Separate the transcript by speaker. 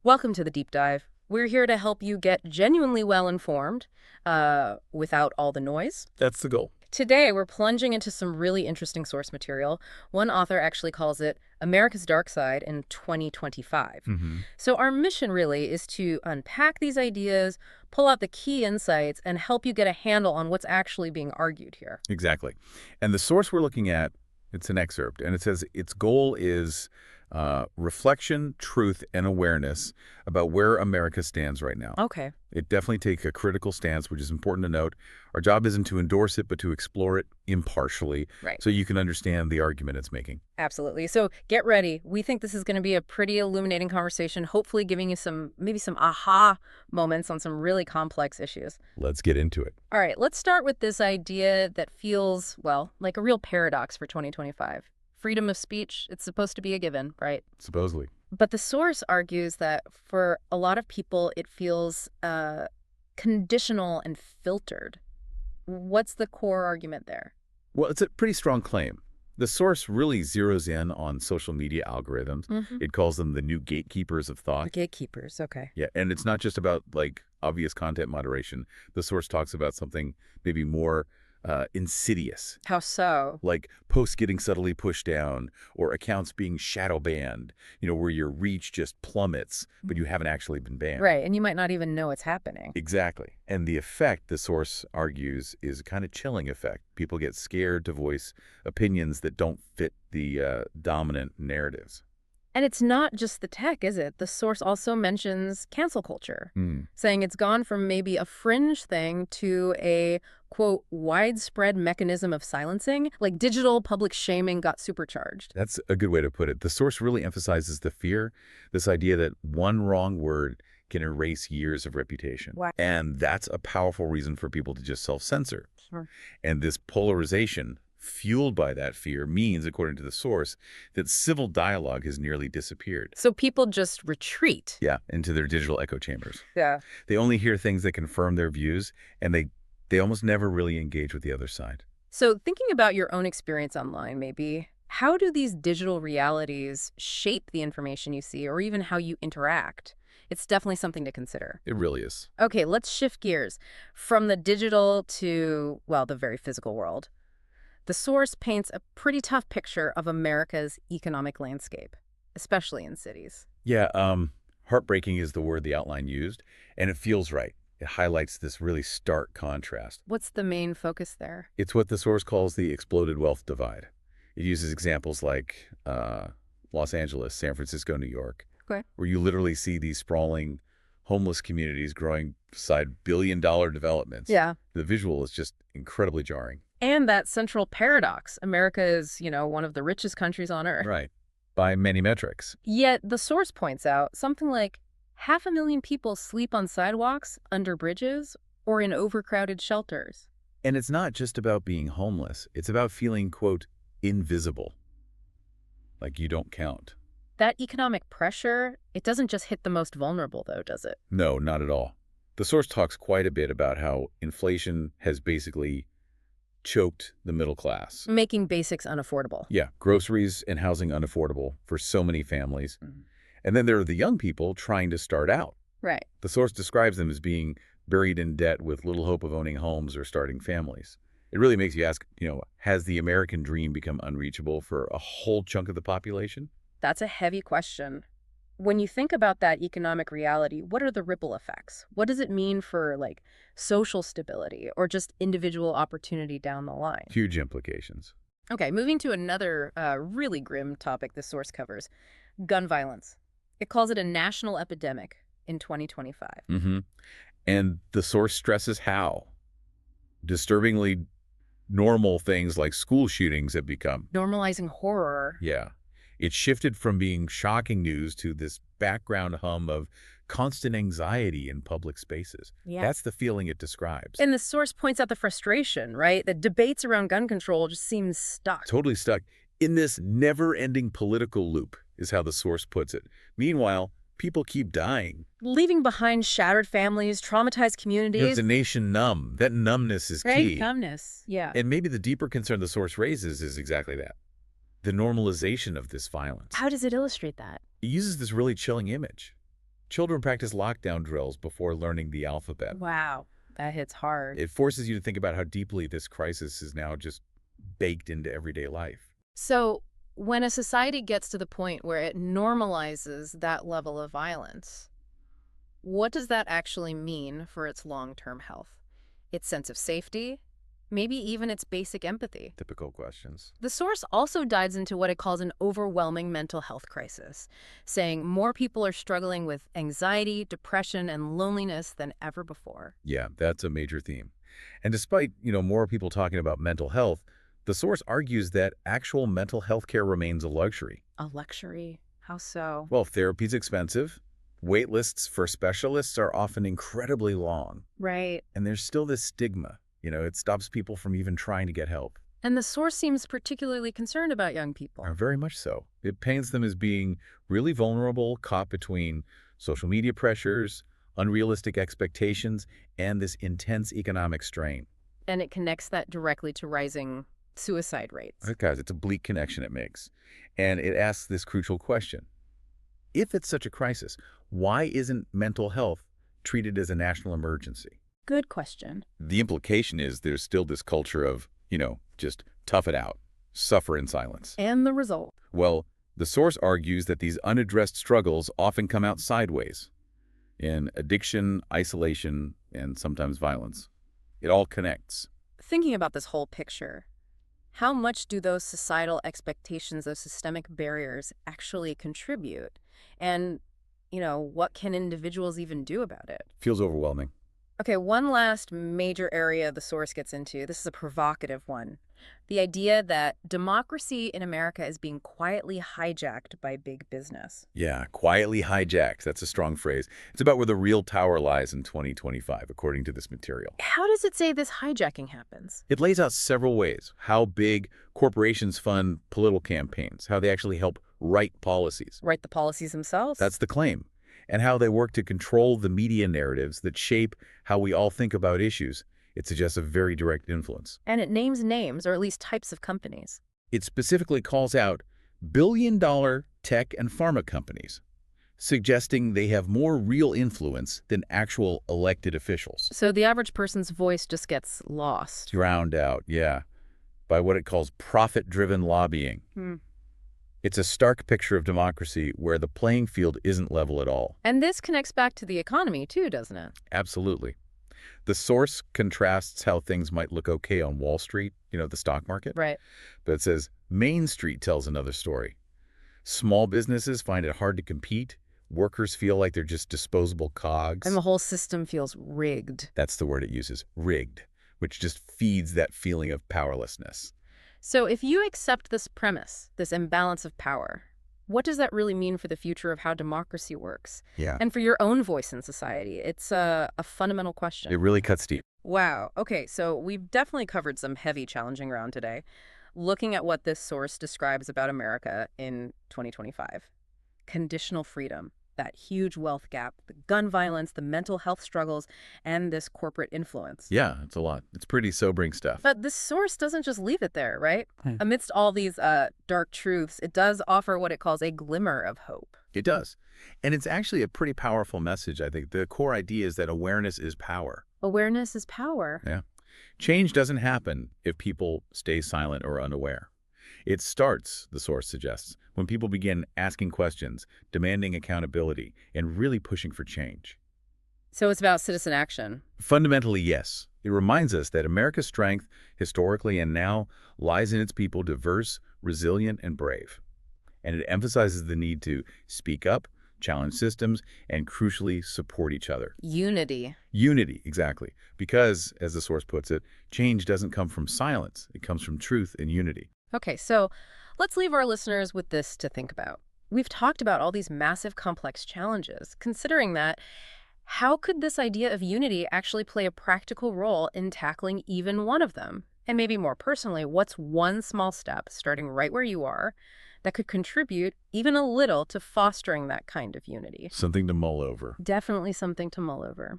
Speaker 1: Welcome to the deep dive. We're here to help you get genuinely well informed without all the noise.
Speaker 2: That's the goal.
Speaker 1: Today, we're plunging into some really interesting source material. One author actually calls it America's Dark Side in 2025.
Speaker 2: hmm
Speaker 1: So, our mission really is to unpack these ideas, pull out the key insights, and help you get a handle on what's actually being argued here.
Speaker 2: Exactly. And the source we're looking at, it's an excerpt, and it says its goal is reflection, truth, and awareness about where America stands right now.
Speaker 1: Okay.
Speaker 2: It definitely takes a critical stance, which is important to note. Our job isn't to endorse it, but to explore it impartially
Speaker 1: Right.
Speaker 2: so you can understand the argument it's making.
Speaker 1: Absolutely. So get ready. We think this is going to be a pretty illuminating conversation, hopefully giving you maybe some aha moments on some really complex issues.
Speaker 2: Let's get into it.
Speaker 1: All right, let's start with this idea that feels, well, like a real paradox for 2025. Freedom of speech, it's supposed to be a given, right?
Speaker 2: Supposedly.
Speaker 1: But the source argues that for a lot of people, it feels conditional and filtered. What's the core argument there?
Speaker 2: Well, it's a pretty strong claim. The source really zeroes in on social media algorithms.
Speaker 1: Mm-hmm.
Speaker 2: It calls them the new gatekeepers of thought.
Speaker 1: Gatekeepers, okay.
Speaker 2: Yeah, and it's not just about like obvious content moderation. The source talks about something maybe more insidious,
Speaker 1: How so?
Speaker 2: like posts getting subtly pushed down or accounts being shadow banned, where your reach just plummets, but you haven't actually been banned.
Speaker 1: Right, and you might not even know it's happening.
Speaker 2: Exactly. And the effect, the source argues, is a kind of chilling effect. People get scared to voice opinions that don't fit the dominant narratives.
Speaker 1: And it's not just the tech, is it? The source also mentions cancel culture, saying it's gone from maybe a fringe thing to a, quote, widespread mechanism of silencing, like digital public shaming got supercharged.
Speaker 2: That's a good way to put it. The source really emphasizes the fear, this idea that one wrong word can erase years of reputation.
Speaker 1: Wow.
Speaker 2: And that's a powerful reason for people to just self-censor.
Speaker 1: Sure.
Speaker 2: And this polarization, fueled by that fear, means, according to the source, that civil dialogue has nearly disappeared.
Speaker 1: So people just retreat.
Speaker 2: Yeah, into their digital echo chambers.
Speaker 1: Yeah.
Speaker 2: They only hear things that confirm their views, and they almost never really engage with the other side.
Speaker 1: So thinking about your own experience online, maybe, how do these digital realities shape the information you see or even how you interact? It's definitely something to consider.
Speaker 2: It really is.
Speaker 1: Okay, let's shift gears from the digital to, well, the very physical world. The source paints a pretty tough picture of America's economic landscape, especially in cities.
Speaker 2: Yeah, heartbreaking is the word the outline used, and it feels right. It highlights this really stark contrast.
Speaker 1: What's the main focus there?
Speaker 2: It's what the source calls the exploded wealth divide. It uses examples like Los Angeles, San Francisco, New York,
Speaker 1: Okay.
Speaker 2: where you literally see these sprawling homeless communities growing beside billion-dollar developments.
Speaker 1: Yeah.
Speaker 2: The visual is just incredibly jarring.
Speaker 1: And that central paradox. America is, one of the richest countries on earth.
Speaker 2: Right. By many metrics.
Speaker 1: Yet the source points out something like 500,000 people sleep on sidewalks, under bridges, or in overcrowded shelters.
Speaker 2: And it's not just about being homeless. It's about feeling, quote, invisible. Like you don't count.
Speaker 1: That economic pressure, it doesn't just hit the most vulnerable, though, does it?
Speaker 2: No, not at all. The source talks quite a bit about how inflation has basically choked the middle class.
Speaker 1: Making basics unaffordable.
Speaker 2: Yeah, groceries and housing unaffordable for so many families.
Speaker 1: Mhm.
Speaker 2: And then there are the young people trying to start out.
Speaker 1: Right.
Speaker 2: The source describes them as being buried in debt with little hope of owning homes or starting families. It really makes you ask, has the American dream become unreachable for a whole chunk of the population?
Speaker 1: That's a heavy question. When you think about that economic reality, what are the ripple effects? What does it mean for, like, social stability or just individual opportunity down the line?
Speaker 2: Huge implications.
Speaker 1: Okay, moving to another really grim topic this source covers, gun violence. It calls it a national epidemic in 2025.
Speaker 2: Mm-hmm. And the source stresses how disturbingly normal things like school shootings have become.
Speaker 1: Normalizing horror.
Speaker 2: Yeah. It shifted from being shocking news to this background hum of constant anxiety in public spaces.
Speaker 1: Yeah.
Speaker 2: That's the feeling it describes.
Speaker 1: And the source points out the frustration, right? The debates around gun control just seem stuck.
Speaker 2: Totally stuck in this never-ending political loop, is how the source puts it. Meanwhile, people keep dying.
Speaker 1: Leaving behind shattered families, traumatized communities.
Speaker 2: There's a nation numb. That numbness is
Speaker 1: Right,
Speaker 2: key.
Speaker 1: numbness. Yeah.
Speaker 2: And maybe the deeper concern the source raises is exactly that. The normalization of this violence.
Speaker 1: How does it illustrate that?
Speaker 2: It uses this really chilling image. Children practice lockdown drills before learning the alphabet.
Speaker 1: Wow, that hits hard.
Speaker 2: It forces you to think about how deeply this crisis is now just baked into everyday life.
Speaker 1: So, when a society gets to the point where it normalizes that level of violence, what does that actually mean for its long-term health? Its sense of safety? Maybe even its basic empathy?
Speaker 2: Typical questions.
Speaker 1: The source also dives into what it calls an overwhelming mental health crisis, saying more people are struggling with anxiety, depression, and loneliness than ever before.
Speaker 2: Yeah, that's a major theme. And despite, more people talking about mental health, the source argues that actual mental health care remains a luxury.
Speaker 1: A luxury? How so?
Speaker 2: Well, therapy's expensive. Wait lists for specialists are often incredibly long.
Speaker 1: Right.
Speaker 2: And there's still this stigma. It stops people from even trying to get help.
Speaker 1: And the source seems particularly concerned about young people.
Speaker 2: Very much so. It paints them as being really vulnerable, caught between social media pressures, unrealistic expectations, and this intense economic strain.
Speaker 1: And it connects that directly to rising suicide rates.
Speaker 2: Guys, it's a bleak connection it makes. And it asks this crucial question. If it's such a crisis, why isn't mental health treated as a national emergency?
Speaker 1: Good question.
Speaker 2: The implication is there's still this culture of, just tough it out, suffer in silence.
Speaker 1: And the result?
Speaker 2: Well, the source argues that these unaddressed struggles often come out sideways in addiction, isolation, and sometimes violence. It all connects.
Speaker 1: Thinking about this whole picture, how much do those societal expectations, those systemic barriers actually contribute? And, what can individuals even do about it?
Speaker 2: Feels overwhelming.
Speaker 1: Okay, one last major area the source gets into. This is a provocative one. The idea that democracy in America is being quietly hijacked by big business.
Speaker 2: Yeah, quietly hijacked. That's a strong phrase. It's about where the real power lies in 2025, according to this material.
Speaker 1: How does it say this hijacking happens?
Speaker 2: It lays out several ways. How big corporations fund political campaigns, how they actually help write policies.
Speaker 1: Write the policies themselves?
Speaker 2: That's the claim. And how they work to control the media narratives that shape how we all think about issues. It suggests a very direct influence.
Speaker 1: And it names names, or at least types of companies.
Speaker 2: It specifically calls out billion-dollar tech and pharma companies, suggesting they have more real influence than actual elected officials.
Speaker 1: So the average person's voice just gets lost.
Speaker 2: Drowned out, yeah, by what it calls profit-driven lobbying. It's a stark picture of democracy where the playing field isn't level at all.
Speaker 1: And this connects back to the economy too, doesn't it?
Speaker 2: Absolutely. The source contrasts how things might look okay on Wall Street, the stock market.
Speaker 1: Right.
Speaker 2: But it says Main Street tells another story. Small businesses find it hard to compete. Workers feel like they're just disposable cogs.
Speaker 1: And the whole system feels rigged.
Speaker 2: That's the word it uses, rigged, which just feeds that feeling of powerlessness.
Speaker 1: So if you accept this premise, this imbalance of power, what does that really mean for the future of how democracy works?
Speaker 2: Yeah.
Speaker 1: And for your own voice in society? It's a fundamental question.
Speaker 2: It really cuts deep.
Speaker 1: Wow. Okay, so we've definitely covered some heavy, challenging ground today, looking at what this source describes about America in 2025. Conditional freedom, that huge wealth gap, the gun violence, the mental health struggles, and this corporate influence.
Speaker 2: Yeah, it's a lot. It's pretty sobering stuff.
Speaker 1: But this source doesn't just leave it there, right? Amidst all these dark truths, it does offer what it calls a glimmer of hope.
Speaker 2: It does. And it's actually a pretty powerful message, I think. The core idea is that awareness is power.
Speaker 1: Awareness is power.
Speaker 2: Yeah. Change doesn't happen if people stay silent or unaware. It starts, the source suggests, when people begin asking questions, demanding accountability, and really pushing for change.
Speaker 1: So it's about citizen action.
Speaker 2: Fundamentally, yes. It reminds us that America's strength, historically and now, lies in its people diverse, resilient, and brave. And it emphasizes the need to speak up, challenge systems, and crucially, support each other.
Speaker 1: Unity.
Speaker 2: Unity, exactly. Because, as the source puts it, change doesn't come from silence. It comes from truth and unity.
Speaker 1: Okay, so let's leave our listeners with this to think about. We've talked about all these massive, complex challenges. Considering that, how could this idea of unity actually play a practical role in tackling even one of them? And maybe more personally, what's one small step, starting right where you are, that could contribute even a little to fostering that kind of unity?
Speaker 2: Something to mull over.
Speaker 1: Definitely something to mull over.